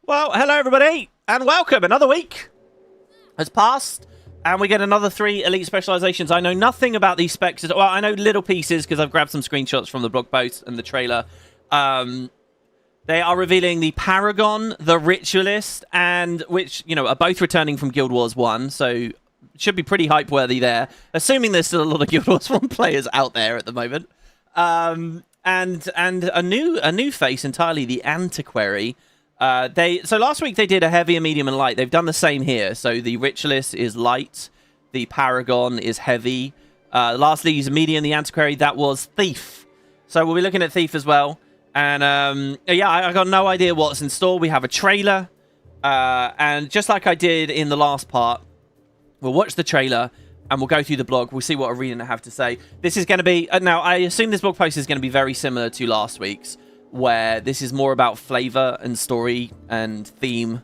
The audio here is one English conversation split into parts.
Well, hello everybody, and welcome. Another week has passed, and we get another 3 elite specializations. I know nothing about these specs. Well, I know little pieces because I've grabbed some screenshots from the blog post and the trailer. They are revealing the Paragon, the Ritualist, and which, you know, are both returning from Guild Wars 1, so should be pretty hype-worthy there, assuming there's still a lot of Guild Wars 1 players out there at the moment. And a new face entirely, the Antiquary. So last week they did a heavy, a medium, and light. They've done the same here. So the Ritualist is light, the Paragon is heavy. Lastly, he's medium, the Antiquary, that was Thief. So we'll be looking at Thief as well. And yeah, I got no idea what's in store. We have a trailer. And just like I did in the last part, we'll watch the trailer and we'll go through the blog. We'll see what Arenanet have to say. This is going to be... now, I assume this blog post is going to be very similar to last week's, where this is more about flavor and story and theme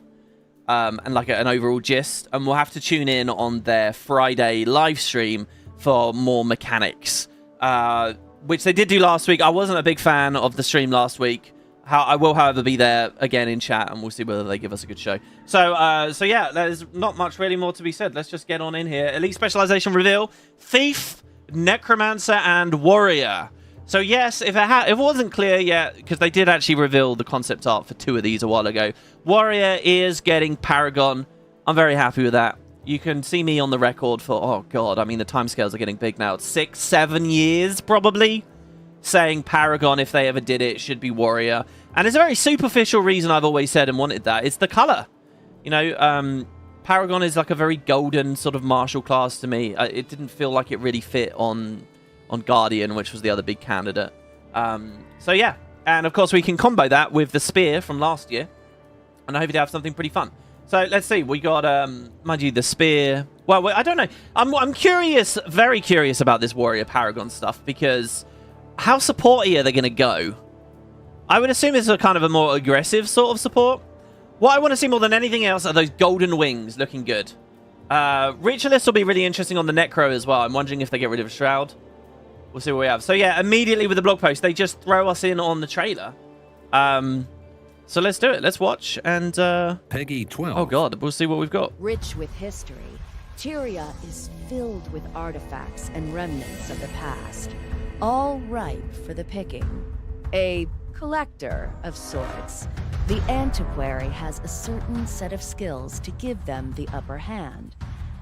and like an overall gist. And we'll have to tune in on their Friday live stream for more mechanics, which they did do last week. I wasn't a big fan of the stream last week. I will, however, be there again in chat, and we'll see whether they give us a good show. So yeah, there's not much really more to be said. Let's just get on in here. Elite Specialization reveal. Thief, Necromancer, and Warrior. So yes, if it wasn't clear yet, because they did actually reveal the concept art for 2 of these a while ago, Warrior is getting Paragon. I'm very happy with that. You can see me on the record for, oh god, I mean, the timescales are getting big now. 6, 7 years, probably, saying Paragon, if they ever did it, should be Warrior. And it's a very superficial reason I've always said and wanted that. It's the color. You know, Paragon is like a very golden sort of martial class to me. It didn't feel like it really fit on Guardian, which was the other big candidate. So yeah, and of course we can combo that with the spear from last year, and I hope to have something pretty fun. So let's see, we got, mind you, the spear. Well, I don't know. I'm curious, very curious about this Warrior Paragon stuff, because how supporty are they going to go? I would assume it's a kind of a more aggressive sort of support. What I want to see more than anything else are those golden wings looking good. Ritualist will be really interesting on the Necro as well. I'm wondering if they get rid of a Shroud. We'll see what we have. So yeah, immediately with the blog post, they just throw us in on the trailer. So let's do it. Let's watch and... Peggy 12. Oh god, we'll see what we've got. Rich with history, Tyria is filled with artifacts and remnants of the past, all ripe for the picking. A collector of sorts, the Antiquary has a certain set of skills to give them the upper hand,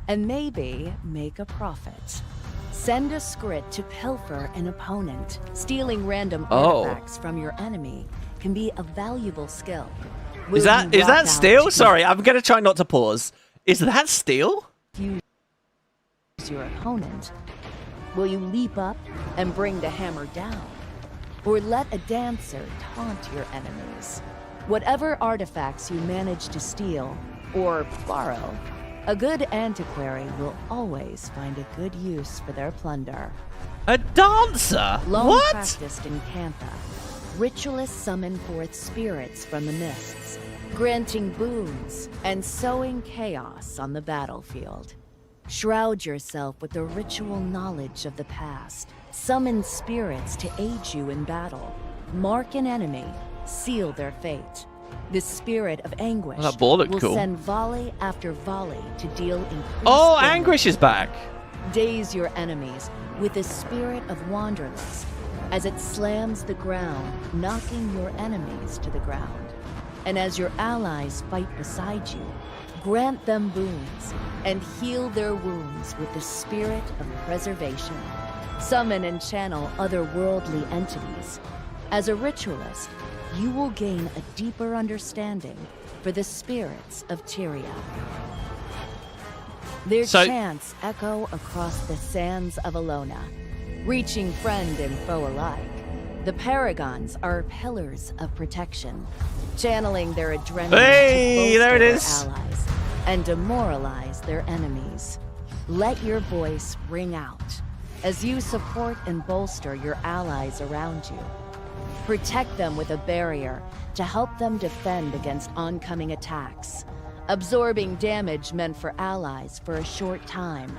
and maybe make a profit. Send a script to pilfer an opponent. Stealing random artifacts from your enemy can be a valuable skill. Is that steal? Sorry, I'm going to try not to pause. Is that steal? Use your opponent. Will you leap up and bring the hammer down? Or let a dancer taunt your enemies? Whatever artifacts you manage to steal or borrow, a good antiquary will always find a good use for their plunder. A dancer? Long practiced in Cantha, ritualists summon forth spirits from the mists, granting boons and sowing chaos on the battlefield. Shroud yourself with the ritual knowledge of the past. Summon spirits to aid you in battle. Mark an enemy, seal their fate. The spirit of anguish will send volley after volley to deal increased damage. Anguish is back. Daze your enemies with the spirit of wanderlust as it slams the ground, knocking your enemies to the ground. And as your allies fight beside you, grant them boons and heal their wounds with the spirit of preservation. Summon and channel otherworldly entities. As a ritualist, you will gain a deeper understanding for the spirits of Tyria. Their chants echo across the sands of Alona, reaching friend and foe alike. The Paragons are pillars of protection, channeling their adrenaline to bolster their allies and demoralize their enemies. Let your voice ring out as you support and bolster your allies around you. Protect them with a barrier to help them defend against oncoming attacks, absorbing damage meant for allies for a short time.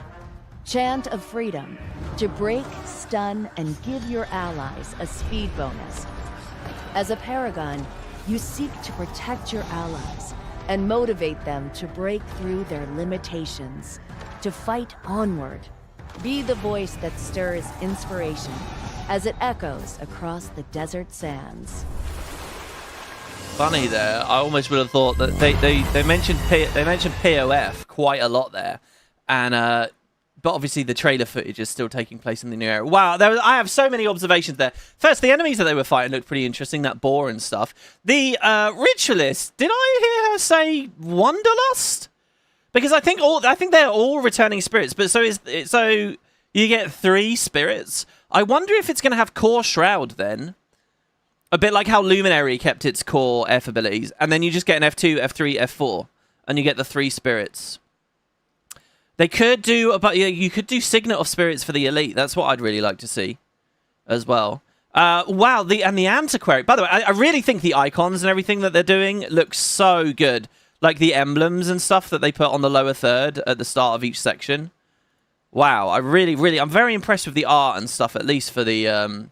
Chant of freedom to break, stun, and give your allies a speed bonus. As a Paragon, you seek to protect your allies and motivate them to break through their limitations, to fight onward. Be the voice that stirs inspiration as it echoes across the desert sands. Funny there. I almost would have thought that they mentioned POF quite a lot there, and but obviously the trailer footage is still taking place in the new era. Wow, I have so many observations there. First, the enemies that they were fighting looked pretty interesting. That boar and stuff. The Ritualist. Did I hear her say Wanderlust? Because I think they're all returning spirits. But so you get 3 spirits. I wonder if it's going to have core shroud then. A bit like how Luminary kept its core F abilities, and then you just get an F2, F3, F4, and you get the 3 spirits. They could do, but you could do Signet of Spirits for the Elite. That's what I'd really like to see, as well. Wow, the Antiquary. By the way, I really think the icons and everything that they're doing look so good. Like the emblems and stuff that they put on the lower third at the start of each section. Wow, I'm very impressed with the art and stuff, at least for the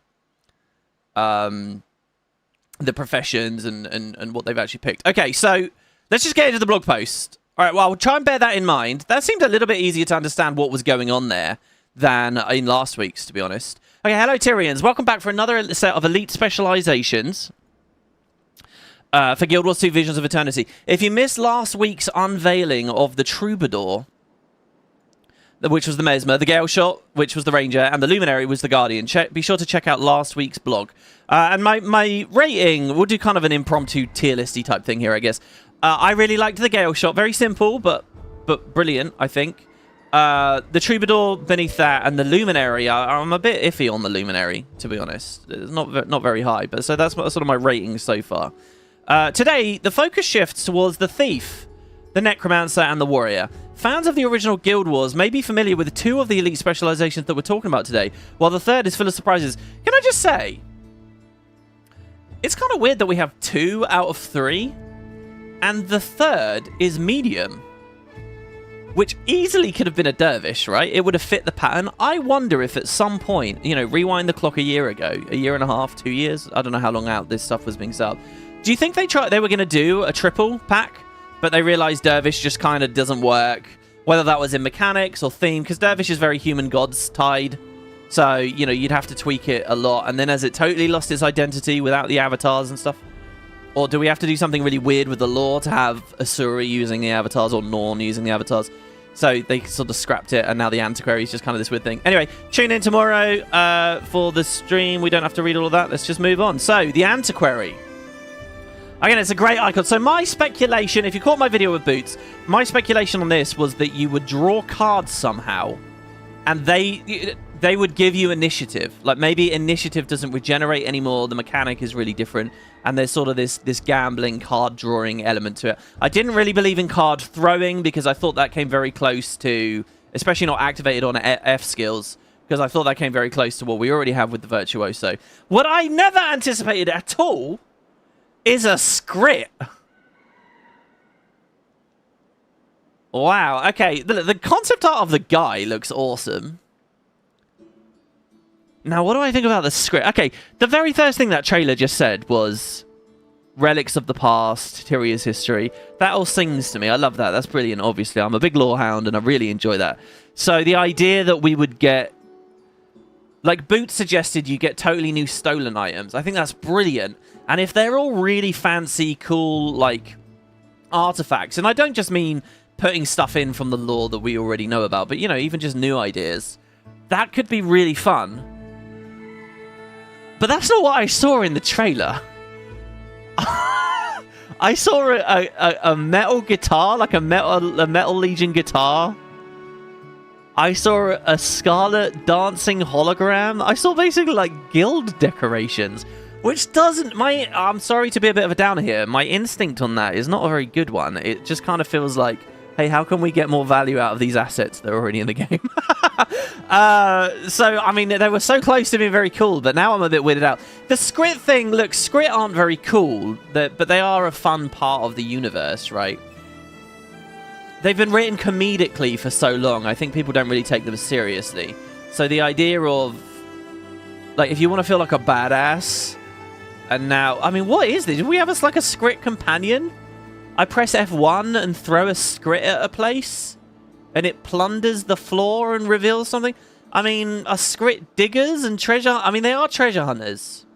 professions and what they've actually picked. Okay, so let's just get into the blog post. All right, well, I'll try and bear that in mind. That seemed a little bit easier to understand what was going on there than in last week's, to be honest. Okay, hello, Tyrians. Welcome back for another set of Elite Specializations for Guild Wars 2 Visions of Eternity. If you missed last week's unveiling of the Troubadour, which was the Mesmer, the Gale Shot, which was the Ranger, and the Luminary was the Guardian, be sure to check out last week's blog. And my rating, we'll do kind of an impromptu tier listy type thing here, I guess. I really liked the Gale Shot. Very simple, but brilliant, I think. The Troubadour beneath that, and the Luminary, I'm a bit iffy on the Luminary, to be honest. It's not very high, but so that's sort of my rating so far. Today, the focus shifts towards the Thief, the Necromancer, and the Warrior. Fans of the original Guild Wars may be familiar with 2 of the Elite specializations that we're talking about today, while the third is full of surprises. Can I just say, it's kind of weird that we have 2 out of 3, and the third is medium, which easily could have been a dervish, right? It would have fit the pattern. I wonder if at some point, rewind the clock a year ago, a year and a half, 2 years, I don't know how long out this stuff was being set up. Do you think they were going to do a triple pack, but they realized dervish just kind of doesn't work, whether that was in mechanics or theme, because dervish is very human gods tied. So, you'd have to tweak it a lot. And then has it totally lost its identity without the avatars and stuff? Or do we have to do something really weird with the lore to have Asuri using the avatars or Norn using the avatars? So they sort of scrapped it, and now the Antiquary is just kind of this weird thing. Anyway, tune in tomorrow for the stream. We don't have to read all of that. Let's just move on. So, the Antiquary. Again, it's a great icon. So my speculation, if you caught my video with Boots, my speculation on this was that you would draw cards somehow, and they would give you initiative. Like, maybe initiative doesn't regenerate anymore, the mechanic is really different, and there's sort of this gambling card drawing element to it. I didn't really believe in card throwing, because I thought that came very close to, especially not activated on F skills, because I thought that came very close to what we already have with the Virtuoso. What I never anticipated at all is a Scrit. Wow, okay. The concept art of the guy looks awesome. Now, what do I think about the Scrit? Okay, the very first thing that trailer just said was Relics of the Past, Tyria's History. That all sings to me. I love that. That's brilliant, obviously. I'm a big lore hound, and I really enjoy that. So the idea that we would get... Like Boots suggested, you get totally new stolen items. I think that's brilliant. And if they're all really fancy, cool, like, artifacts, and I don't just mean putting stuff in from the lore that we already know about, but, even just new ideas, that could be really fun. But that's not what I saw in the trailer. I saw a metal guitar, like a metal Legion guitar. I saw a Scarlet dancing hologram. I saw basically like guild decorations, which doesn't... I'm sorry to be a bit of a downer here. My instinct on that is not a very good one. It just kind of feels like, hey, how can we get more value out of these assets that are already in the game? So, I mean, they were so close to being very cool, but now I'm a bit weirded out. The Scrit thing, look, Scrit aren't very cool, but they are a fun part of the universe, right? They've been written comedically for so long, I think people don't really take them seriously. So the idea of, like, if you want to feel like a badass, And now, I mean, what is this? Do we have us like a Skrit companion? I press F1 and throw a Skrit at a place, and it plunders the floor and reveals something. I mean, are Skrit diggers and treasure... I mean, they are treasure hunters.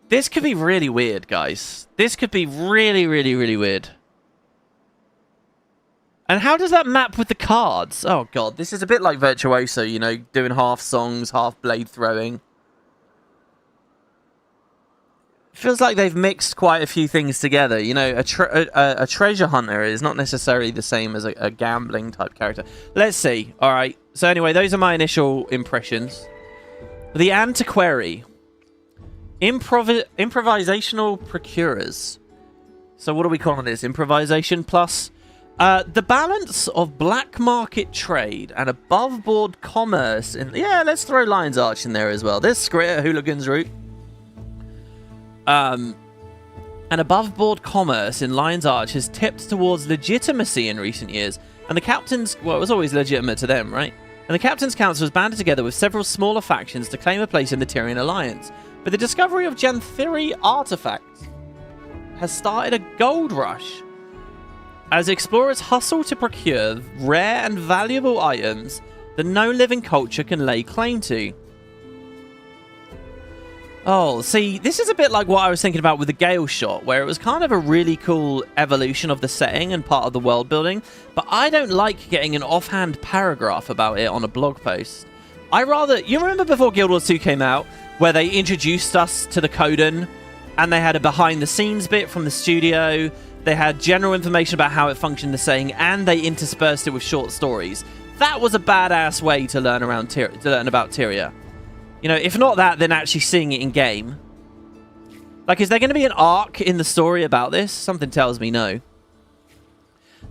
This could be really weird, guys. This could be really, really, really weird. And how does that map with the cards? Oh, God. This is a bit like Virtuoso, you know, doing half songs, half blade throwing. Feels like they've mixed quite a few things together. You know, a treasure hunter is not necessarily the same as a gambling type character. Let's see. All right. So anyway, those are my initial impressions. The Antiquary. Improvisational procurers. So what are we calling this? Improvisation plus... the balance of black market trade and above board commerce. Yeah, let's throw Lion's Arch in there as well. There's Skrit, Hooligan's Route. And above board commerce in Lion's Arch has tipped towards legitimacy in recent years. And the captains, well, it was always legitimate to them, right? And the captain's council was banded together with several smaller factions to claim a place in the Tyrian alliance. But the discovery of Janthiri artifacts has started a gold rush. As explorers hustle to procure rare and valuable items that no living culture can lay claim to. Oh, see, this is a bit like what I was thinking about with the Gale Shot, where it was kind of a really cool evolution of the setting and part of the world building, but I don't like getting an offhand paragraph about it on a blog post. You remember before Guild Wars 2 came out, where they introduced us to the Coden, and they had a behind-the-scenes bit from the studio, they had general information about how it functioned, the saying, and they interspersed it with short stories. That was a badass way to learn about Tyria. You know, if not that, then actually seeing it in game. Like, is there going to be an arc in the story about this? Something tells me no.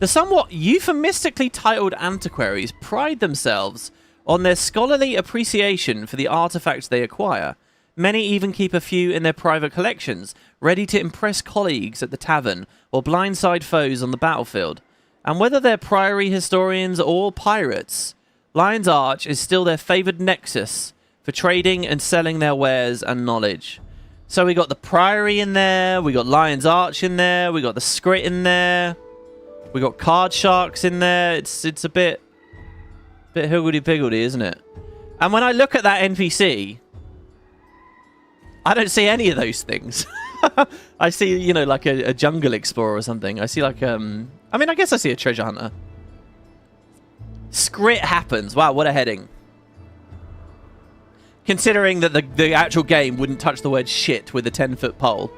The somewhat euphemistically titled antiquaries pride themselves on their scholarly appreciation for the artifacts they acquire. Many even keep a few in their private collections, ready to impress colleagues at the tavern or blindside foes on the battlefield. And whether they're priory historians or pirates, Lion's Arch is still their favoured nexus for trading and selling their wares and knowledge. So we got the Priory in there, we got Lion's Arch in there, we got the Skrit in there, we got Card Sharks in there. It's a bit higgledy-piggledy, isn't it? And when I look at that NPC, I don't see any of those things. I see, you know, like a jungle explorer or something. I see like, I mean, I guess I see a treasure hunter. Skrit happens. Wow, what a heading. Considering that the actual game wouldn't touch the word shit with a 10-foot pole.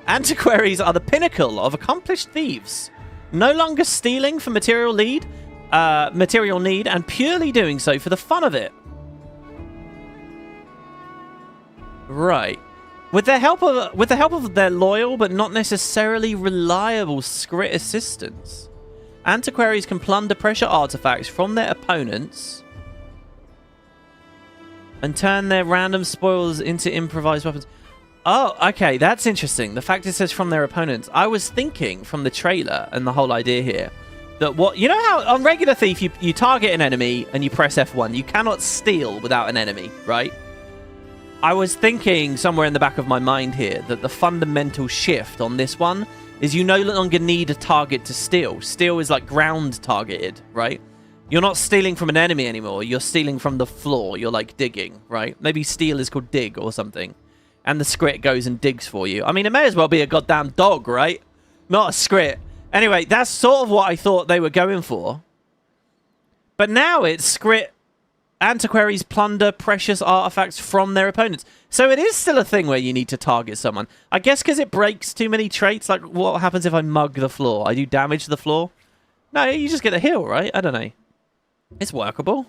Antiquaries are the pinnacle of accomplished thieves. No longer stealing for material need, and purely doing so for the fun of it. Right. With the help of their loyal but not necessarily reliable Skrit assistants, antiquaries can plunder pressure artifacts from their opponents and turn their random spoils into improvised weapons. Oh, okay, that's interesting. The fact it says from their opponents. I was thinking from the trailer and the whole idea here that you know how on regular Thief you target an enemy and you press F1. You cannot steal without an enemy, right? I was thinking somewhere in the back of my mind here that the fundamental shift on this one is you no longer need a target to steal. Steal is like ground targeted, right? You're not stealing from an enemy anymore. You're stealing from the floor. You're like digging, right? Maybe steal is called dig or something. And the Skrit goes and digs for you. I mean, it may as well be a goddamn dog, right? Not a Skrit. Anyway, that's sort of what I thought they were going for. But now it's Skrit antiquaries plunder precious artifacts from their opponents. So it is still a thing where you need to target someone. I guess because it breaks too many traits. Like, what happens if I mug the floor? I do damage to the floor? No, you just get a heal, right? I don't know. It's workable.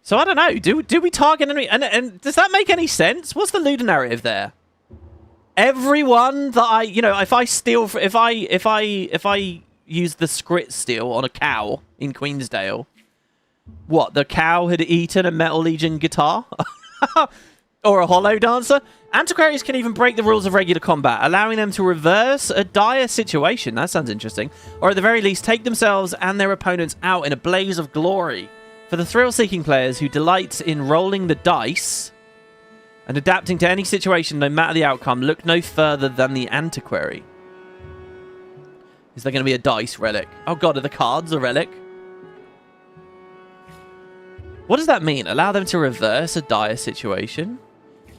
So I don't know. Do we target enemy? And does that make any sense? What's the Luda narrative there? Everyone that if I steal, if I use the Skrit steal on a cow in Queensdale, what, the cow had eaten a Metal Legion guitar? Or a Hollow Dancer? Antiquaries can even break the rules of regular combat, allowing them to reverse a dire situation. That sounds interesting. Or at the very least, take themselves and their opponents out in a blaze of glory. For the thrill-seeking players who delight in rolling the dice And adapting to any situation, no matter the outcome, look no further than the Antiquary. Is there going to be a dice relic? Oh god, are the cards a relic? What does that mean? Allow them to reverse a dire situation?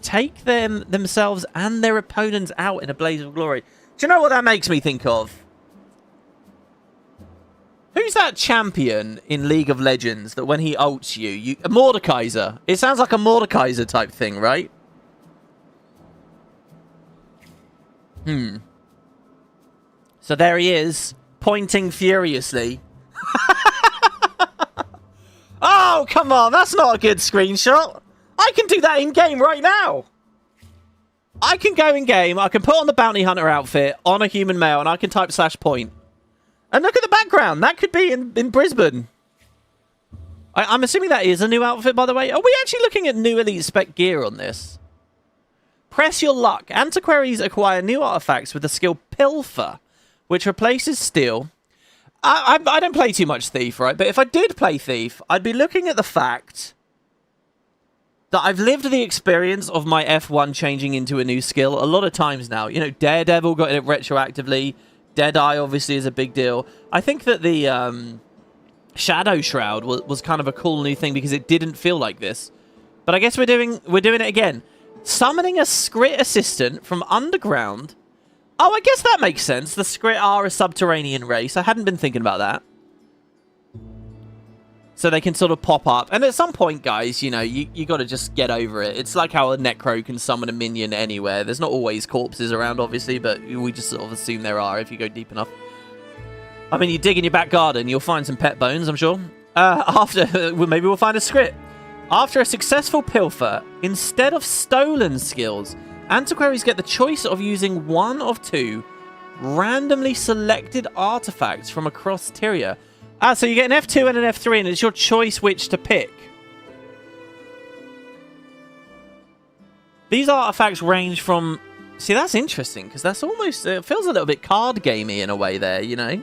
Take them themselves and their opponents out in a blaze of glory. Do you know what that makes me think of? Who's that champion in League of Legends that when he ults you... A Mordekaiser. It sounds like a Mordekaiser type thing, right? So there he is, pointing furiously. Oh, come on. That's not a good screenshot. I can do that in-game right now. I can go in-game. I can put on the Bounty Hunter outfit on a human male, and I can type /point. And look at the background. That could be in Brisbane. I'm assuming that is a new outfit, by the way. Are we actually looking at new Elite Spec gear on this? Press your luck. Antiquaries acquire new artifacts with the skill Pilfer, which replaces Steal. I don't play too much Thief, right? But if I did play Thief, I'd be looking at the fact that I've lived the experience of my F1 changing into a new skill a lot of times now. You know, Daredevil got it retroactively. Deadeye obviously is a big deal. I think that the Shadow Shroud was kind of a cool new thing because it didn't feel like this. But I guess we're doing it again. Summoning a Skrit assistant from underground. Oh, I guess that makes sense. The Skrit are a subterranean race. I hadn't been thinking about that. So they can sort of pop up. And at some point, guys, you know, you got to just get over it. It's like how a Necro can summon a minion anywhere. There's not always corpses around, obviously, but we just sort of assume there are if you go deep enough. I mean, you dig in your back garden, you'll find some pet bones, I'm sure. Maybe we'll find a Skrit. After a successful Pilfer, instead of stolen skills, Antiquaries get the choice of using one of two randomly selected artifacts from across Tyria. So you get an F2 and an F3, and it's your choice which to pick. These artifacts range from... See, that's interesting, because that's almost... It feels a little bit card gamey in a way there, you know?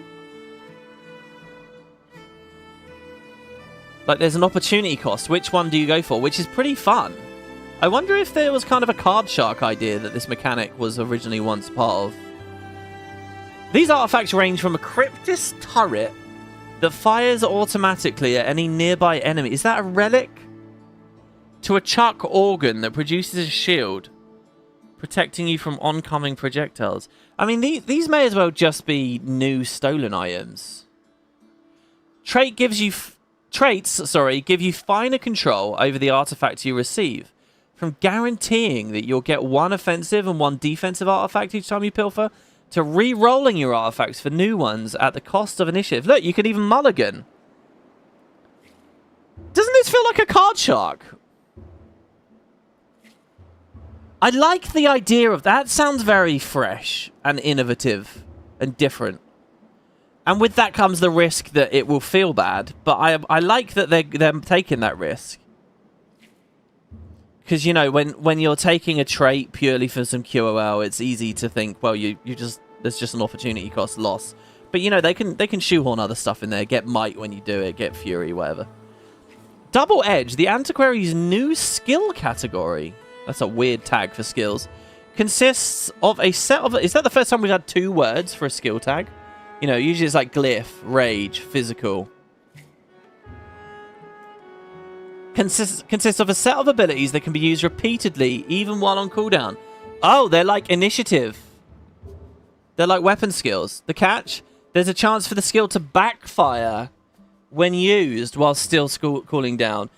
Like, there's an opportunity cost. Which one do you go for? Which is pretty fun. I wonder if there was kind of a card shark idea that this mechanic was originally once part of. These artifacts range from a Cryptis turret that fires automatically at any nearby enemy. Is that a relic? To a Chuck organ that produces a shield, protecting you from oncoming projectiles. I mean, these may as well just be new stolen items. Traits give you finer control over the artifacts you receive, from guaranteeing that you'll get one offensive and one defensive artifact each time you pilfer, to re-rolling your artifacts for new ones at the cost of initiative. Look, you can even mulligan. Doesn't this feel like a card shark? I like the idea of that. Sounds very fresh and innovative and different. And with that comes the risk that it will feel bad. But I like that they're taking that risk. Because, you know, when you're taking a trait purely for some QOL, it's easy to think, well, there's just an opportunity cost loss. But, you know, they can shoehorn other stuff in there. Get Might when you do it. Get Fury, whatever. Double Edge, the Antiquary's new skill category. That's a weird tag for skills. Consists of a set of... Is that the first time we've had 2 words for a skill tag? You know, usually it's like Glyph, Rage, Physical. Consists of a set of abilities that can be used repeatedly, even while on cooldown. Oh, they're like initiative. They're like weapon skills. The catch? There's a chance for the skill to backfire when used while still cooling down,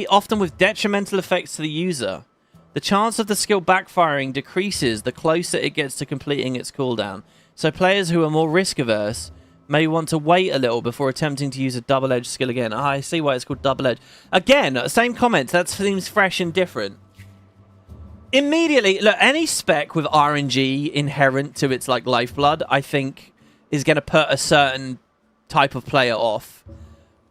often with detrimental effects to the user. The chance of the skill backfiring decreases the closer it gets to completing its cooldown. So players who are more risk-averse may want to wait a little before attempting to use a double-edged skill again. I see why it's called double-edged. Again, same comment. That seems fresh and different. Immediately, look, any spec with RNG inherent to its like lifeblood, I think, is going to put a certain type of player off.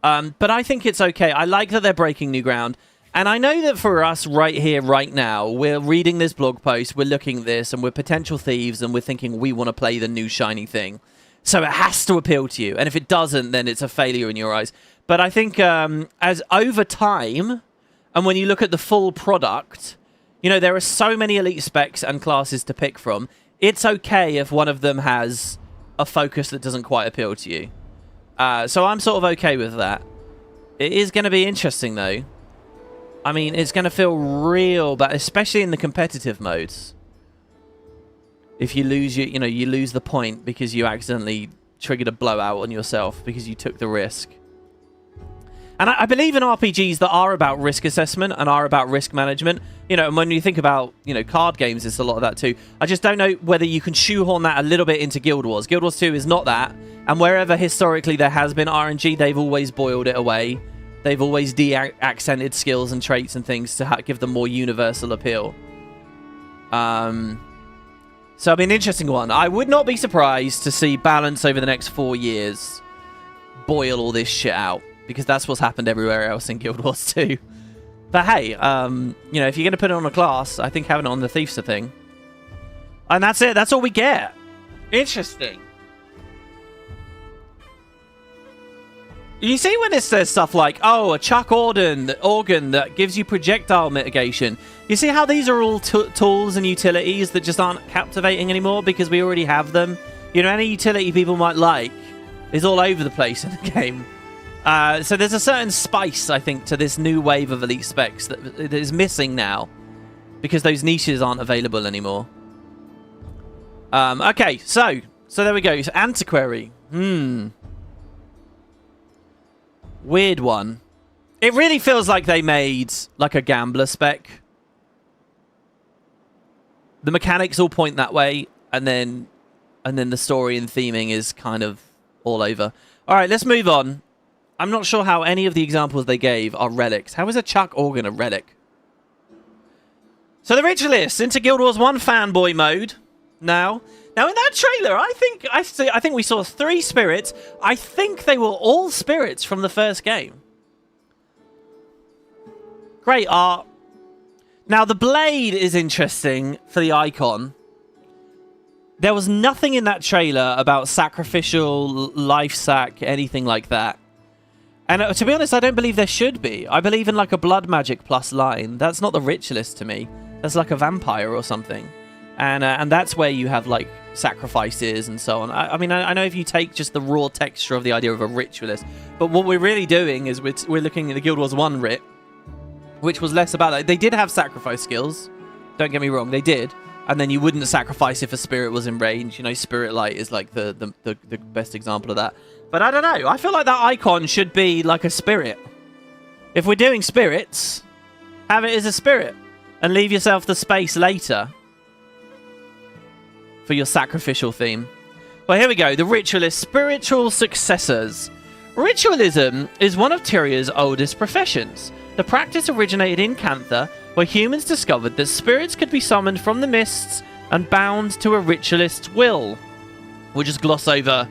But I think it's okay. I like that they're breaking new ground. And I know that for us right here, right now, we're reading this blog post, we're looking at this, and we're potential thieves, and we're thinking we want to play the new shiny thing. So it has to appeal to you. And if it doesn't, then it's a failure in your eyes. But I think as over time, and when you look at the full product, You know, there are so many elite specs and classes to pick from. It's okay if one of them has a focus that doesn't quite appeal to you. So I'm sort of okay with that. It is going to be interesting, though. I mean, it's going to feel real, but especially in the competitive modes. If you lose, you lose the point because you accidentally triggered a blowout on yourself because you took the risk. And I believe in RPGs that are about risk assessment and are about risk management. You know, and when you think about, card games, it's a lot of that too. I just don't know whether you can shoehorn that a little bit into Guild Wars. Guild Wars 2 is not that. And wherever historically there has been RNG, they've always boiled it away. They've always de-accented skills and traits and things to give them more universal appeal. So it'll be an interesting one. I would not be surprised to see balance over the next 4 years boil all this shit out. Because that's what's happened everywhere else in Guild Wars 2. But hey, if you're going to put it on a class, I think having it on the Thief's a thing. And that's it. That's all we get. Interesting. You see when it says stuff like, oh, a chuck organ that gives you projectile mitigation. You see how these are all tools and utilities that just aren't captivating anymore because we already have them? You know, any utility people might like is all over the place in the game. So there's a certain spice, I think, to this new wave of elite specs that is missing now because those niches aren't available anymore. Okay, so there we go. So Antiquary. Weird one. It really feels like they made like a gambler spec. The mechanics all point that way, and then the story and theming is kind of all over. All right, let's move on. I'm not sure how any of the examples they gave are relics. How is a chuck organ a relic? So the Ritualist into Guild Wars 1 fanboy mode. Now in that trailer, I think we saw 3 spirits. I think they were all spirits from the first game. Great art. Now the blade is interesting for the icon. There was nothing in that trailer about sacrificial, life sack, anything like that. And to be honest, I don't believe there should be. I believe in like a blood magic plus line. That's not the Ritualist to me. That's like a vampire or something. And that's where you have like sacrifices and so on. I mean, I know if you take just the raw texture of the idea of a Ritualist, but what we're really doing is we're looking at the Guild Wars 1 Rit, which was less about that. They did have sacrifice skills. Don't get me wrong, they did. And then you wouldn't sacrifice if a spirit was in range. You know, Spirit Light is like the best example of that. But I don't know. I feel like that icon should be like a spirit. If we're doing spirits, have it as a spirit. And leave yourself the space later for your sacrificial theme. Well, here we go. The Ritualist spiritual successors. Ritualism is one of Tyria's oldest professions. The practice originated in Cantha, where humans discovered that spirits could be summoned from the mists and bound to a ritualist's will. We'll just gloss over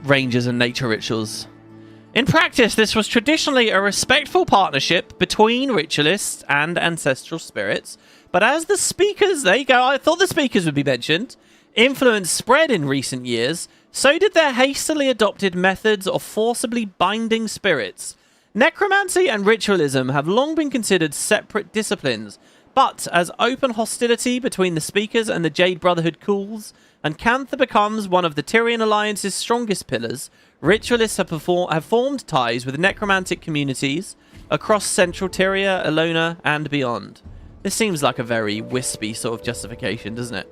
rangers and nature rituals. In practice, this was traditionally a respectful partnership between ritualists and ancestral spirits, but as the speakers, there you go, I thought the speakers would be mentioned, influence spread in recent years, so did their hastily adopted methods of forcibly binding spirits. Necromancy and ritualism have long been considered separate disciplines, but as open hostility between the speakers and the Jade Brotherhood cools, and Cantha becomes one of the Tyrian Alliance's strongest pillars, ritualists have formed ties with necromantic communities across central Tyria, Elona, and beyond. This seems like a very wispy sort of justification, doesn't it?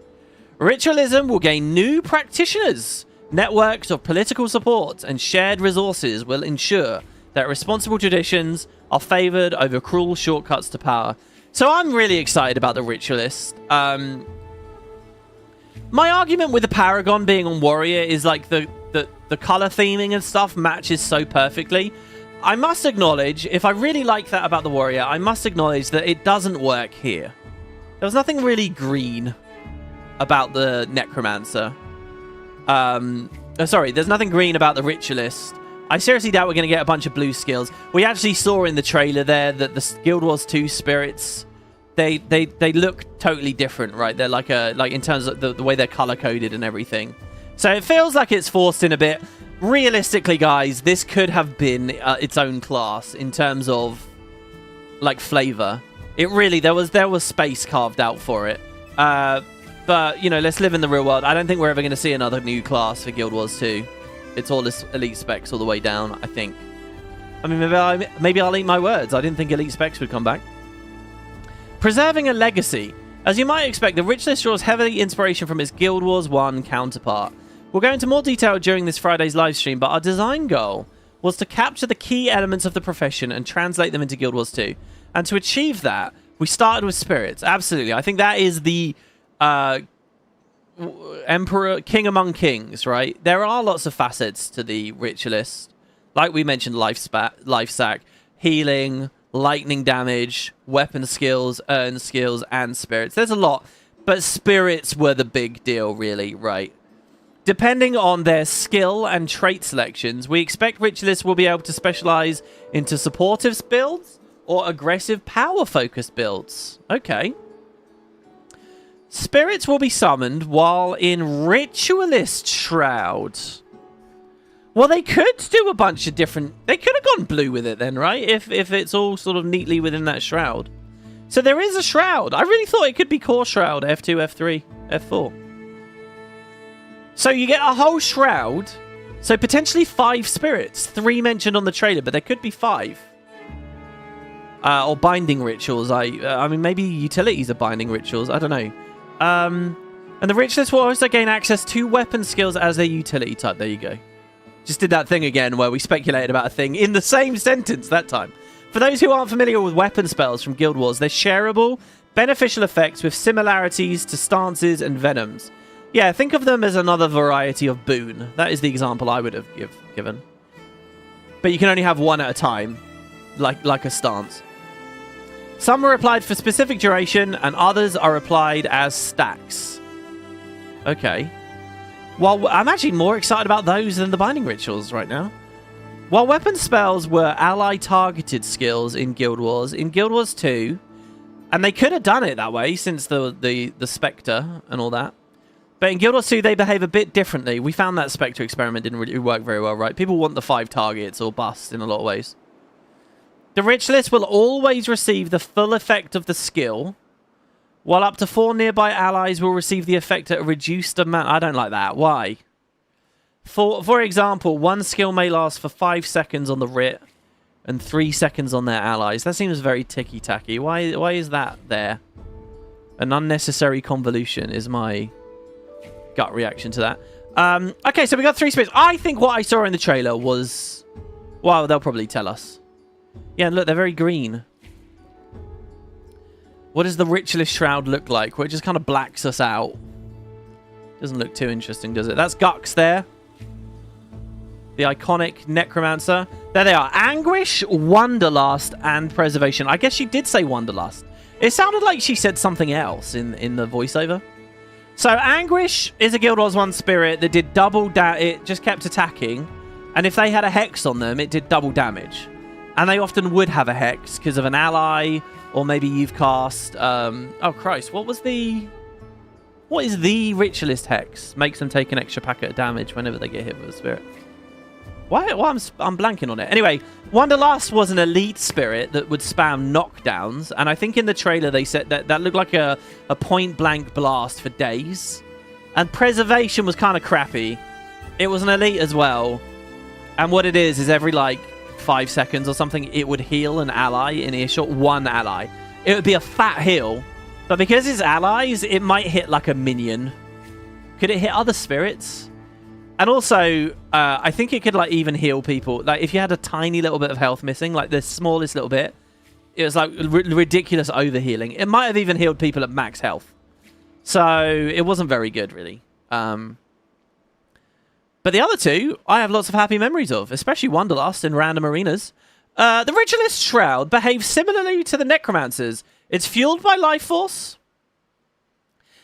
Ritualism will gain new practitioners. Networks of political support and shared resources will ensure that responsible traditions are favoured over cruel shortcuts to power. So I'm really excited about the Ritualist. My argument with the Paragon being on Warrior is like the colour theming and stuff matches so perfectly. I must acknowledge, if I really like that about the Warrior, I must acknowledge that it doesn't work here. There was nothing really green about the Necromancer. Sorry, there's nothing green about the Ritualist. I seriously doubt we're going to get a bunch of blue skills. We actually saw in the trailer there that the Guild Wars 2 spirits, they look totally different, right? They're like in terms of the way they're color coded and everything. So it feels like it's forced in a bit. Realistically, guys, this could have been its own class in terms of like flavor. It really, there was space carved out for it. But, you know, let's live in the real world. I don't think we're ever going to see another new class for Guild Wars 2. It's all this elite specs all the way down, I think. I mean, maybe I'll eat my words. I didn't think elite specs would come back. Preserving a legacy. As you might expect, the Ritualist draws heavily inspiration from its Guild Wars 1 counterpart. We'll go into more detail during this Friday's livestream, but our design goal was to capture the key elements of the profession and translate them into Guild Wars 2. And to achieve that, we started with spirits. Absolutely. I think that is the Emperor, King among kings, right? There are lots of facets to the Ritualist. Like we mentioned, life sack, healing, lightning damage, weapon skills, urn skills, and spirits. There's a lot, but spirits were the big deal, really, right? Depending on their skill and trait selections, we expect Ritualists will be able to specialize into supportive builds or aggressive power-focused builds. Okay. Spirits will be summoned while in Ritualist Shroud. Well, they could do a bunch of different... They could have gone blue with it then, right? If it's all sort of neatly within that Shroud. So there is a Shroud. I really thought it could be Core Shroud. F2, F3, F4. So you get a whole Shroud. So potentially 5 spirits. 3 mentioned on the trailer, but there could be 5. Or binding rituals. I mean, maybe utilities are binding rituals. I don't know. And the Ritualists will also gain access to weapon skills as their utility type. There you go. Just did that thing again where we speculated about a thing in the same sentence that time. For those who aren't familiar with weapon spells from Guild Wars, they're shareable, beneficial effects with similarities to stances and venoms. Yeah, think of them as another variety of boon. That is the example I would have given. But you can only have one at a time, like a stance. Some are applied for specific duration, and others are applied as stacks. Okay. Well, I'm actually more excited about those than the binding rituals right now. While weapon spells were ally-targeted skills in Guild Wars 2, and they could have done it that way since the Spectre and all that. But in Guild Wars 2, they behave a bit differently. We found that Spectre experiment didn't really work very well, right? People want the 5 targets or bust in a lot of ways. The Ritualist will always receive the full effect of the skill, while up to 4 nearby allies will receive the effect at a reduced amount. I don't like that. Why? For example, one skill may last for 5 seconds on the Rit and 3 seconds on their allies. That seems very ticky-tacky. Why is that there? An unnecessary convolution is my gut reaction to that. Okay, so we got 3 spirits. I think what I saw in the trailer was... Well, they'll probably tell us. Yeah, and look, they're very green. What does the Ritualist Shroud look like? Where it just kind of blacks us out. Doesn't look too interesting, does it? That's Gux there. The iconic Necromancer. There they are. Anguish, Wanderlust, and Preservation. I guess she did say Wanderlust. It sounded like she said something else in the voiceover. So Anguish is a Guild Wars 1 spirit that did double damage. It just kept attacking. And if they had a Hex on them, it did double damage. And they often would have a Hex because of an ally, or maybe you've cast... oh, Christ. What is the Ritualist Hex? Makes them take an extra packet of damage whenever they get hit with a spirit. Why? Well, I'm blanking on it. Anyway, Wanderlust was an elite spirit that would spam knockdowns. And I think in the trailer they said that looked like a point-blank blast for days. And Preservation was kind of crappy. It was an elite as well. And what it is every, 5 seconds or something, it would heal an ally in earshot. One ally. It would be a fat heal. But because it's allies, it might hit like a minion. Could it hit other spirits? And also, I think it could even heal people. Like if you had a tiny little bit of health missing, like the smallest little bit, it was like ridiculous overhealing. It might have even healed people at max health. So it wasn't very good, really. But the other two, I have lots of happy memories of, especially Wanderlust in random arenas. The Ritualist Shroud behaves similarly to the Necromancers. It's fueled by life force.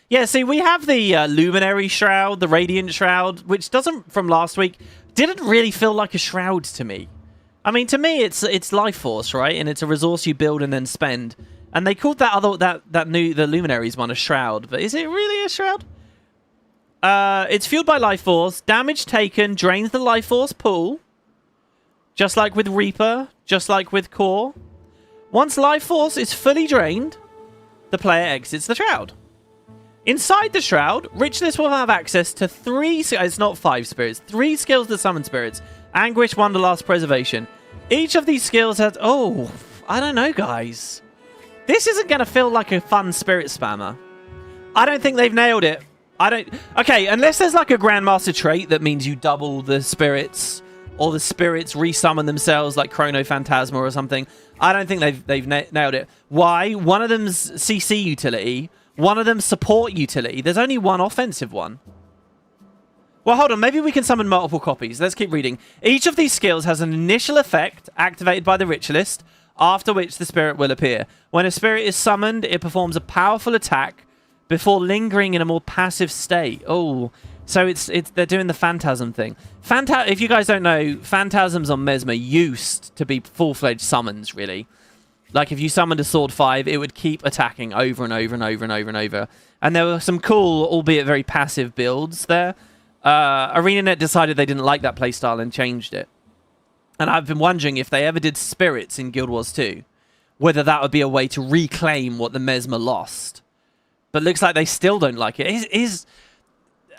Yeah, see, we have the Luminary Shroud, the Radiant Shroud, which doesn't, from last week, didn't really feel like a shroud to me. I mean, to me, it's life force, right? And it's a resource you build and then spend. And they called the Luminaries one a shroud, but is it really a shroud? It's fueled by life force. Damage taken drains the life force pool. Just like with Reaper. Just like with Core. Once life force is fully drained, the player exits the shroud. Inside the shroud, Ritualist will have access to 3... It's not 5 spirits. 3 skills that summon spirits. Anguish, Wanderlust, Preservation. Each of these skills has... Oh, I don't know, guys. This isn't going to feel like a fun spirit spammer. I don't think they've nailed it. I don't... Okay, unless there's like a Grandmaster trait that means you double the spirits, or the spirits resummon themselves like Chrono Phantasma or something. I don't think they've nailed it. Why? One of them's CC utility. One of them's support utility. There's only one offensive one. Well, hold on. Maybe we can summon multiple copies. Let's keep reading. Each of these skills has an initial effect activated by the Ritualist, after which the spirit will appear. When a spirit is summoned, it performs a powerful attack before lingering in a more passive state. Oh, so they're doing the Phantasm thing. If you guys don't know, Phantasms on Mesmer used to be full-fledged summons, really. Like, if you summoned a Sword 5, it would keep attacking over and over and over and over and over. And there were some cool, albeit very passive builds there. Arenanet decided they didn't like that playstyle and changed it. And I've been wondering if they ever did spirits in Guild Wars 2, whether that would be a way to reclaim what the Mesmer lost. But looks like they still don't like it.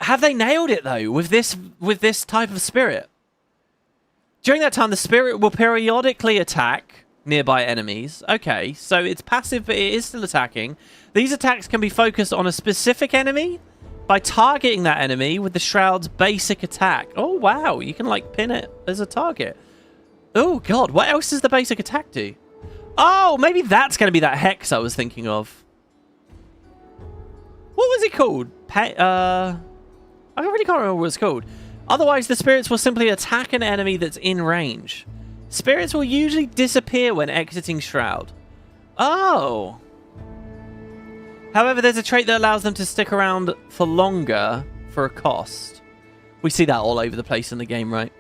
Have they nailed it, though, with this type of spirit? During that time, the spirit will periodically attack nearby enemies. Okay, so it's passive, but it is still attacking. These attacks can be focused on a specific enemy by targeting that enemy with the Shroud's basic attack. Oh, wow. You can, like, pin it as a target. Oh, God. What else does the basic attack do? Oh, maybe that's going to be that Hex I was thinking of. What was it called? I really can't remember what it's called. Otherwise, the spirits will simply attack an enemy that's in range. Spirits will usually disappear when exiting Shroud. Oh. However, there's a trait that allows them to stick around for longer for a cost. We see that all over the place in the game, right?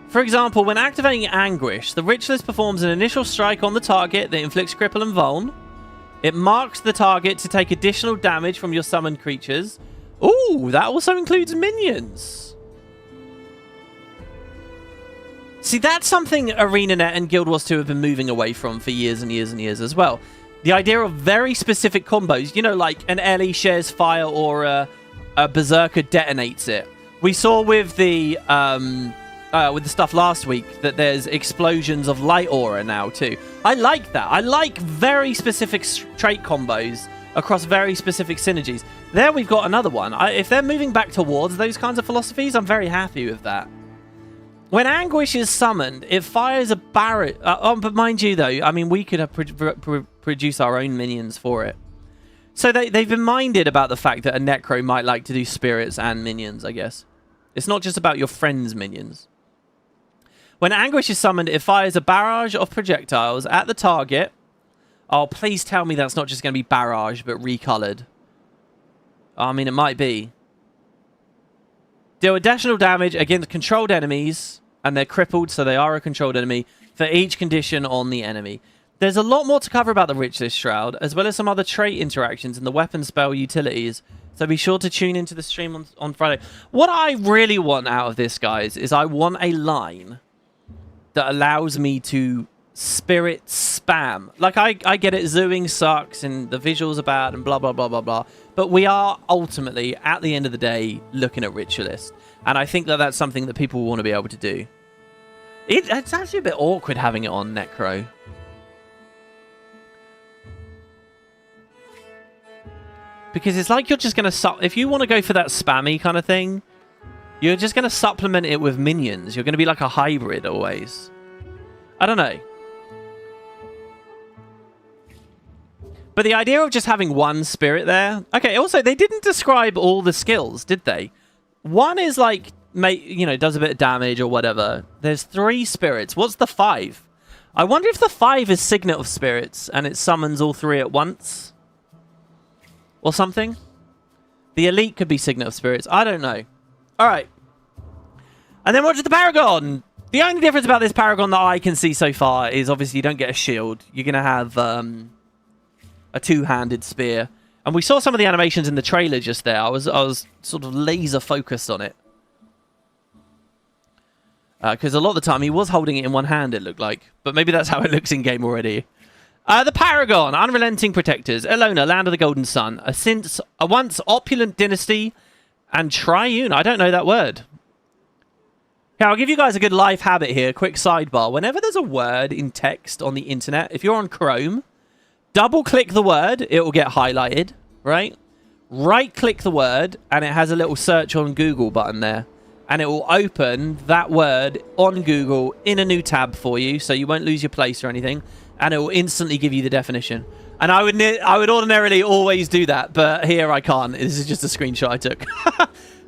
For example, when activating Anguish, the Ritualist performs an initial strike on the target that inflicts cripple and vuln. It marks the target to take additional damage from your summoned creatures. Ooh, that also includes minions. See, that's something Arenanet and Guild Wars 2 have been moving away from for years and years and years as well. The idea of very specific combos, you know, like an Ellie shares fire or a Berserker detonates it. We saw with the stuff last week that there's explosions of light aura now too. I like that. I like very specific trait combos across very specific synergies. There we've got another one. If they're moving back towards those kinds of philosophies, I'm very happy with that. When Anguish is summoned, it fires a barret. But mind you, though, I mean, we could have produce our own minions for it. So they've been minded about the fact that a Necro might like to do spirits and minions, I guess. It's not just about your friends' minions. When Anguish is summoned, it fires a barrage of projectiles at the target. Oh, please tell me that's not just going to be barrage, but recolored. I mean, it might be. Deal additional damage against controlled enemies, and they're crippled, so they are a controlled enemy, for each condition on the enemy. There's a lot more to cover about the Ritualist Shroud, as well as some other trait interactions and the weapon spell utilities, so be sure to tune into the stream on Friday. What I really want out of this, guys, is I want a line that allows me to spirit spam. Like, I get it, zooing sucks and the visuals are bad and blah, blah, blah, blah, blah. But we are ultimately, at the end of the day, looking at Ritualist. And I think that that's something that people want to be able to do. It's actually a bit awkward having it on Necro. Because it's like you're just going to... If you want to go for that spammy kind of thing, you're just going to supplement it with minions. You're going to be like a hybrid always. I don't know. But the idea of just having one spirit there... Okay, also, they didn't describe all the skills, did they? One is like, you know, does a bit of damage or whatever. There's 3 spirits. What's the 5? I wonder if the 5 is Signet of Spirits and it summons all 3 at once. Or something. The Elite could be Signet of Spirits. I don't know. Alright. And then watch the Paragon. The only difference about this Paragon that I can see so far is obviously you don't get a shield. You're going to have... a two-handed spear. And we saw some of the animations in the trailer just there. I was sort of laser focused on it. Because a lot of the time he was holding it in one hand, it looked like. But maybe that's how it looks in-game already. The Paragon, unrelenting protectors, Elona, land of the golden sun, a once opulent dynasty, and triune. I don't know that word. Okay, I'll give you guys a good life habit here. Quick sidebar. Whenever there's a word in text on the internet, if you're on Chrome, double-click the word. It will get highlighted, right? Right-click the word, and it has a little search on Google button there. And it will open that word on Google in a new tab for you, so you won't lose your place or anything. And it will instantly give you the definition. And I would ordinarily always do that, but here I can't. This is just a screenshot I took.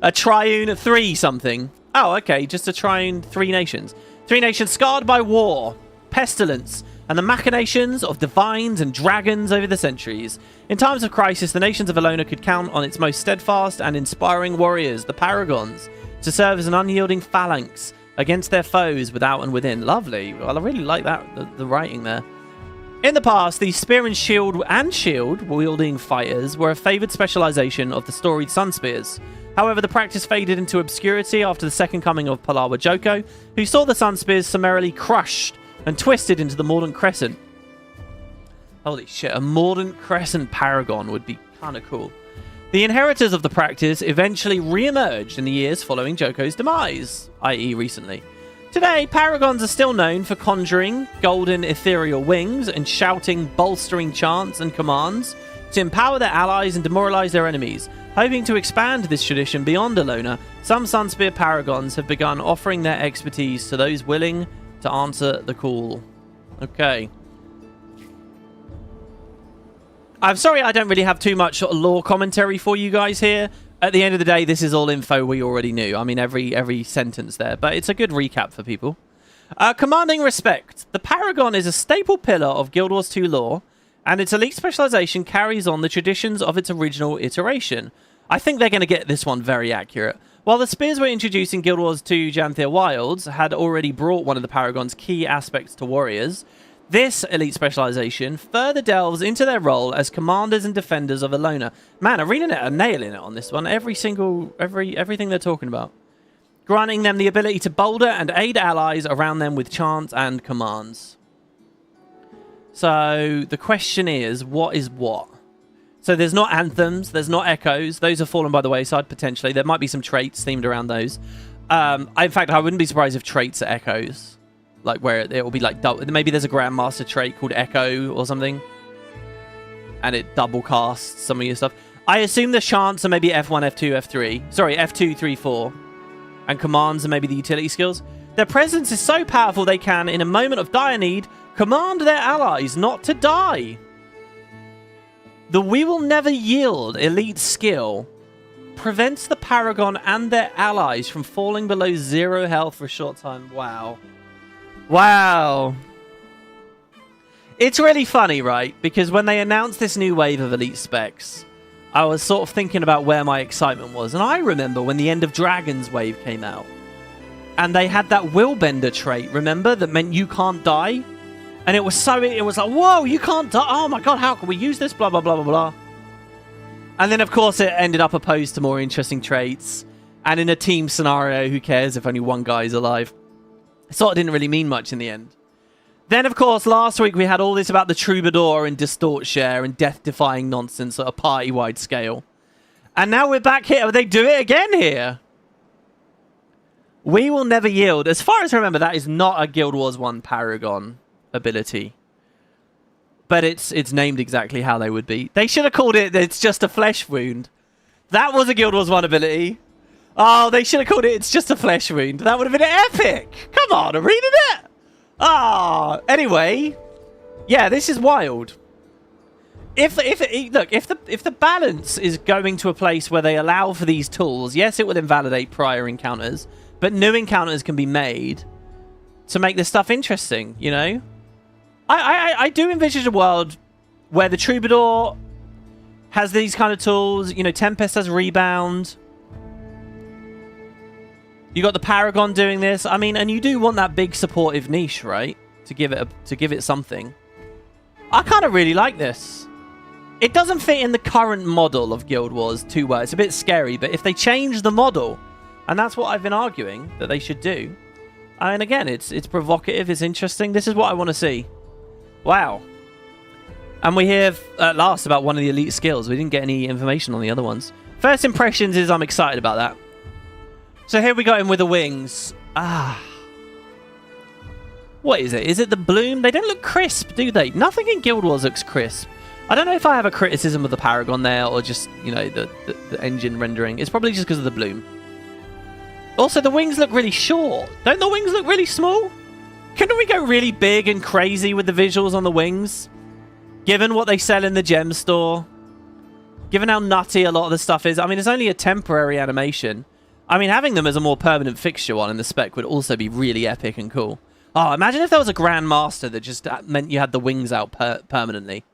A triune 3 something. Oh, okay, just a triune 3 nations. 3 nations scarred by war, pestilence, and the machinations of divines and dragons over the centuries. In times of crisis, the nations of Elona could count on its most steadfast and inspiring warriors, the Paragons, to serve as an unyielding phalanx against their foes without and within. Lovely. Well, I really like that, the writing there. In the past, these spear and shield-wielding fighters were a favoured specialisation of the storied Sun Spears. However, the practice faded into obscurity after the second coming of Palawa Joko, who saw the Sun Spears summarily crushed and twisted into the Mordant Crescent. Holy shit, a Mordant Crescent Paragon would be kind of cool. The inheritors of the practice eventually re-emerged in the years following Joko's demise, i.e. recently. Today, Paragons are still known for conjuring golden ethereal wings and shouting bolstering chants and commands to empower their allies and demoralize their enemies. Hoping to expand this tradition beyond Elona, some Sunspear Paragons have begun offering their expertise to those willing to answer the call. Okay. I'm sorry I don't really have too much lore commentary for you guys here. At the end of the day, this is all info we already knew. I mean, every sentence there. But it's a good recap for people. Commanding respect. The Paragon is a staple pillar of Guild Wars 2 lore, and its elite specialization carries on the traditions of its original iteration. I think they're going to get this one very accurate. While the spears were introduced in Guild Wars 2 Janthir Wilds had already brought one of the Paragon's key aspects to warriors, this elite specialization further delves into their role as commanders and defenders of Elona. Man, Arenanet are nailing it on this one. Everything they're talking about. Granting them the ability to boulder and aid allies around them with chants and commands. So the question is, what is what? So there's not anthems, there's not echoes. Those have fallen by the wayside, potentially. There might be some traits themed around those. In fact, I wouldn't be surprised if traits are echoes. Like where it will be like maybe there's a Grandmaster trait called Echo or something, and it double casts some of your stuff. I assume the chants are maybe F1, F2, F3. Sorry, F2, 3, 4, and commands are maybe the utility skills. Their presence is so powerful they can, in a moment of dire need, command their allies not to die. The "We Will Never Yield" elite skill prevents the Paragon and their allies from falling below 0 health for a short time. Wow. Wow. It's really funny, right? Because when they announced this new wave of elite specs, I was sort of thinking about where my excitement was. And I remember when the End of Dragons wave came out. And they had that Willbender trait, remember? That meant you can't die. And it was like, whoa, you can't die. Oh my god, how can we use this? Blah, blah, blah, blah, blah. And then, of course, it ended up opposed to more interesting traits. And in a team scenario, who cares if only one guy is alive? It sort of didn't really mean much in the end. Then, of course, last week we had all this about the Troubadour and Distort Share and death-defying nonsense at a party-wide scale. And now we're back here. They do it again here. We Will Never Yield. As far as I remember, that is not a Guild Wars 1 Paragon ability. But it's named exactly how they would be. They should have called it It's Just a Flesh Wound. That was a Guild Wars 1 ability. Oh, they should have called it It's Just a Flesh Wound. That would have been epic. Come on, Arenanet. Ah, anyway, yeah, this is wild. If the balance is going to a place where they allow for these tools, yes, it will invalidate prior encounters, but new encounters can be made to make this stuff interesting. You know, I do envision a world where the Troubadour has these kind of tools. You know, Tempest has rebound. You got the Paragon doing this. I mean, and you do want that big supportive niche, right? To give it something. I kind of really like this. It doesn't fit in the current model of Guild Wars 2 where it's a bit scary, but if they change the model, and that's what I've been arguing that they should do, And again, it's provocative, it's interesting. This is what I want to see. Wow. And we hear at last about one of the elite skills. We didn't get any information on the other ones. First impressions is I'm excited about that. So here we got him with the wings. What is it? Is it the bloom? They don't look crisp, do they? Nothing in Guild Wars looks crisp. I don't know if I have a criticism of the Paragon there or just, you know, the engine rendering. It's probably just because of the bloom. Also, the wings look really short. Don't the wings look really small? Couldn't we go really big and crazy with the visuals on the wings? Given what they sell in the gem store. Given how nutty a lot of the stuff is. I mean, it's only a temporary animation. I mean, having them as a more permanent fixture one in the spec would also be really epic and cool. Oh, imagine if there was a Grand Master that just meant you had the wings out permanently.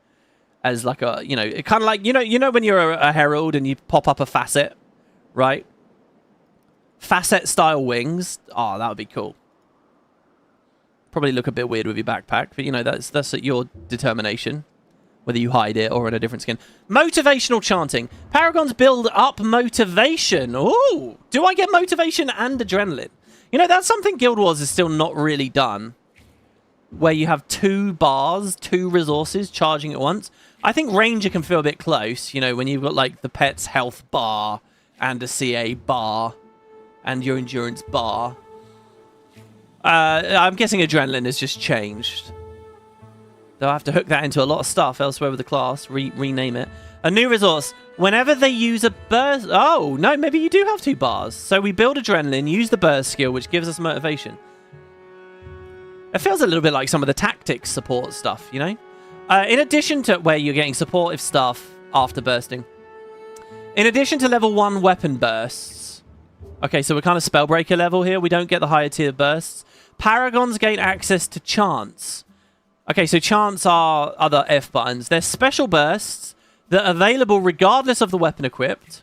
As like a, you know, kind of like, you know when you're a herald and you pop up a facet, right? Facet style wings. Oh, that would be cool. Probably look a bit weird with your backpack, but you know, that's at your determination. Whether you hide it or in a different skin. Motivational chanting. Paragons build up motivation. Ooh, do I get motivation and adrenaline? You know, that's something Guild Wars has still not really done. Where you have 2 bars, 2 resources charging at once. I think Ranger can feel a bit close, you know, when you've got like the pet's health bar and a CA bar and your endurance bar. I'm guessing adrenaline has just changed. They'll have to hook that into a lot of stuff elsewhere with the class, rename it. A new resource. Whenever they use a burst... Oh, no, maybe you do have 2 bars. So we build adrenaline, use the burst skill, which gives us motivation. It feels a little bit like some of the tactics support stuff, you know? In addition to where you're getting supportive stuff after bursting. In addition to level 1 weapon bursts. Okay, so we're kind of Spellbreaker level here. We don't get the higher tier bursts. Paragons gain access to chants. Okay, so chants are other F buttons. They're special bursts that are available regardless of the weapon equipped.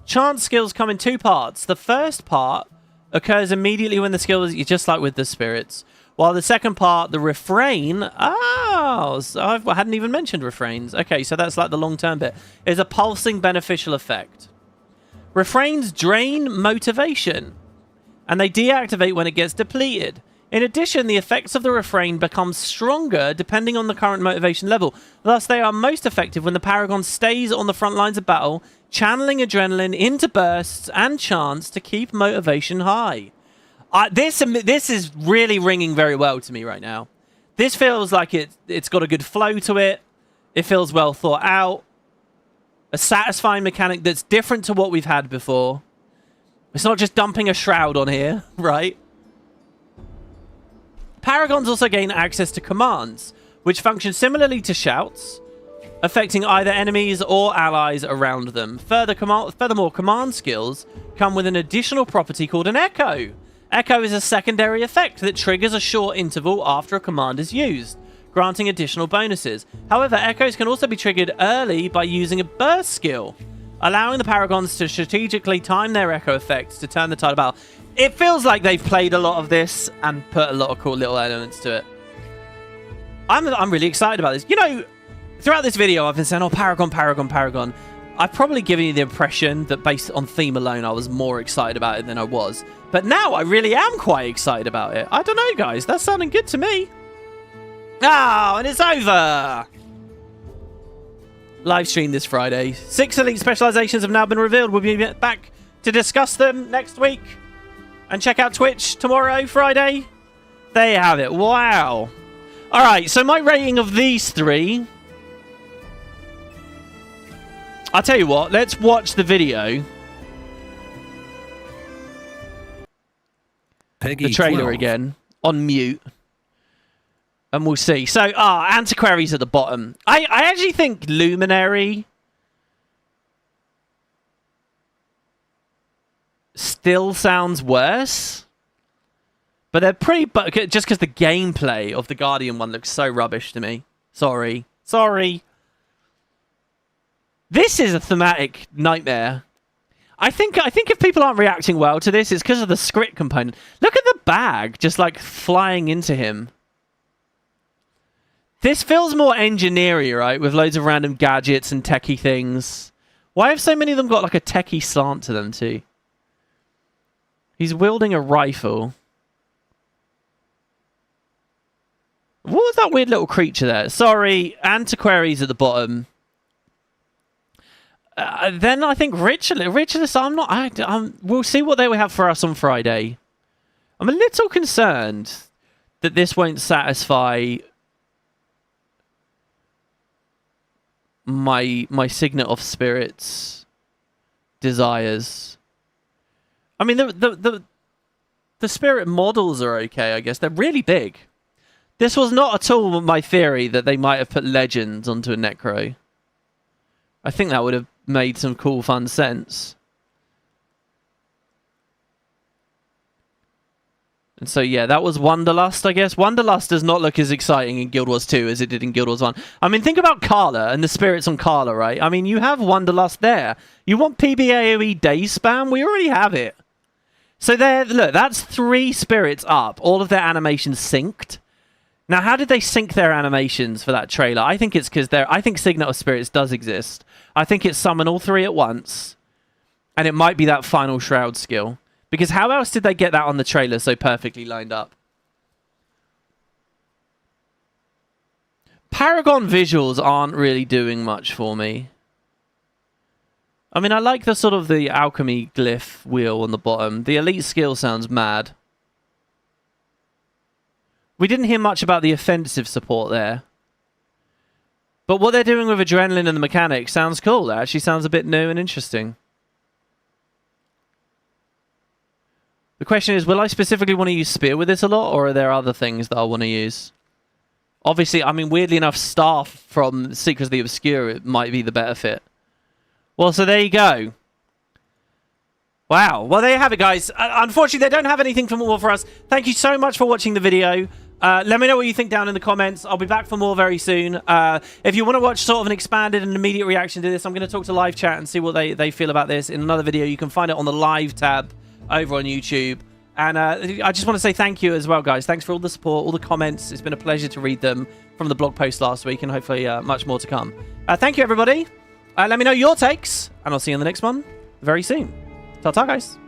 Chant skills come in 2 parts. The first part occurs immediately when the skill is just like with the spirits. While the second part, the refrain... Oh, so I hadn't even mentioned refrains. Okay, so that's like the long-term bit. Is a pulsing beneficial effect. Refrains drain motivation. And they deactivate when it gets depleted. In addition, the effects of the refrain become stronger depending on the current motivation level. Thus, they are most effective when the Paragon stays on the front lines of battle, channeling adrenaline into bursts and chants to keep motivation high. This is really ringing very well to me right now. This feels like it's got a good flow to it. It feels well thought out. A satisfying mechanic that's different to what we've had before. It's not just dumping a shroud on here, right? Paragons also gain access to commands, which function similarly to shouts, affecting either enemies or allies around them. Furthermore, command skills come with an additional property called an echo. Echo is a secondary effect that triggers a short interval after a command is used, granting additional bonuses. However, echoes can also be triggered early by using a burst skill, allowing the Paragons to strategically time their echo effects to turn the tide of battle. It feels like they've played a lot of this and put a lot of cool little elements to it. I'm really excited about this. You know, throughout this video, I've been saying, oh, Paragon, Paragon, Paragon. I've probably given you the impression that based on theme alone, I was more excited about it than I was. But now I really am quite excited about it. I don't know, guys. That's sounding good to me. Oh, and it's over. Live stream this Friday. 6 elite specializations have now been revealed. We'll be back to discuss them next week. And check out Twitch tomorrow, Friday. There you have it. Wow. All right, so my rating of these 3... I'll tell you what, let's watch the video. Peggy The trailer 12. again, on mute. And we'll see. So, Antiquary's at the bottom. I actually think Luminary still sounds worse. But they're pretty... just because the gameplay of the Guardian one looks so rubbish to me. Sorry. This is a thematic nightmare. I think if people aren't reacting well to this, it's because of the script component. Look at the bag just like flying into him. This feels more engineering, right? With loads of random gadgets and techie things. Why have so many of them got like a techie slant to them too? He's wielding a rifle. that weird little creature there? Sorry, Antiquary's at the bottom. Then I think Ritualist, I'm not... we'll see what they will have for us on Friday. I'm a little concerned that this won't satisfy my Signet of Spirits desires. I mean, the spirit models are okay, I guess. They're really big. This was not at all my theory that they might have put legends onto a Necro. I think that would have made some cool, fun sense. And so, yeah, that was Wanderlust, I guess. Wanderlust does not look as exciting in Guild Wars 2 as it did in Guild Wars 1. I mean, think about Carla and the spirits on Carla, right? I mean, you have Wanderlust there. You want PBAOE day spam? We already have it. So there, look, that's 3 spirits up. All of their animations synced. Now, how did they sync their animations for that trailer? I think it's because I think Signet of Spirits does exist. I think it's summon all 3 at once. And it might be that final Shroud skill. Because how else did they get that on the trailer so perfectly lined up? Paragon visuals aren't really doing much for me. I mean, I like the sort of the alchemy glyph wheel on the bottom. The elite skill sounds mad. We didn't hear much about the offensive support there. But what they're doing with Adrenaline and the mechanics sounds cool. That actually sounds a bit new and interesting. The question is, will I specifically want to use Spear with this a lot, or are there other things that I want to use? Obviously, I mean, weirdly enough, Staff from Secrets of the Obscure it might be the better fit. Well, so there you go. Wow. Well, there you have it, guys. Unfortunately, they don't have anything for more for us. Thank you so much for watching the video. Let me know what you think down in the comments. I'll be back for more very soon. If you want to watch sort of an expanded and immediate reaction to this, I'm going to talk to live chat and see what they feel about this in another video. You can find it on the live tab over on YouTube. And I just want to say thank you as well, guys. Thanks for all the support, all the comments. It's been a pleasure to read them from the blog post last week, and hopefully much more to come. Thank you, everybody. Let me know your takes, and I'll see you in the next one very soon. Ta-ta, guys.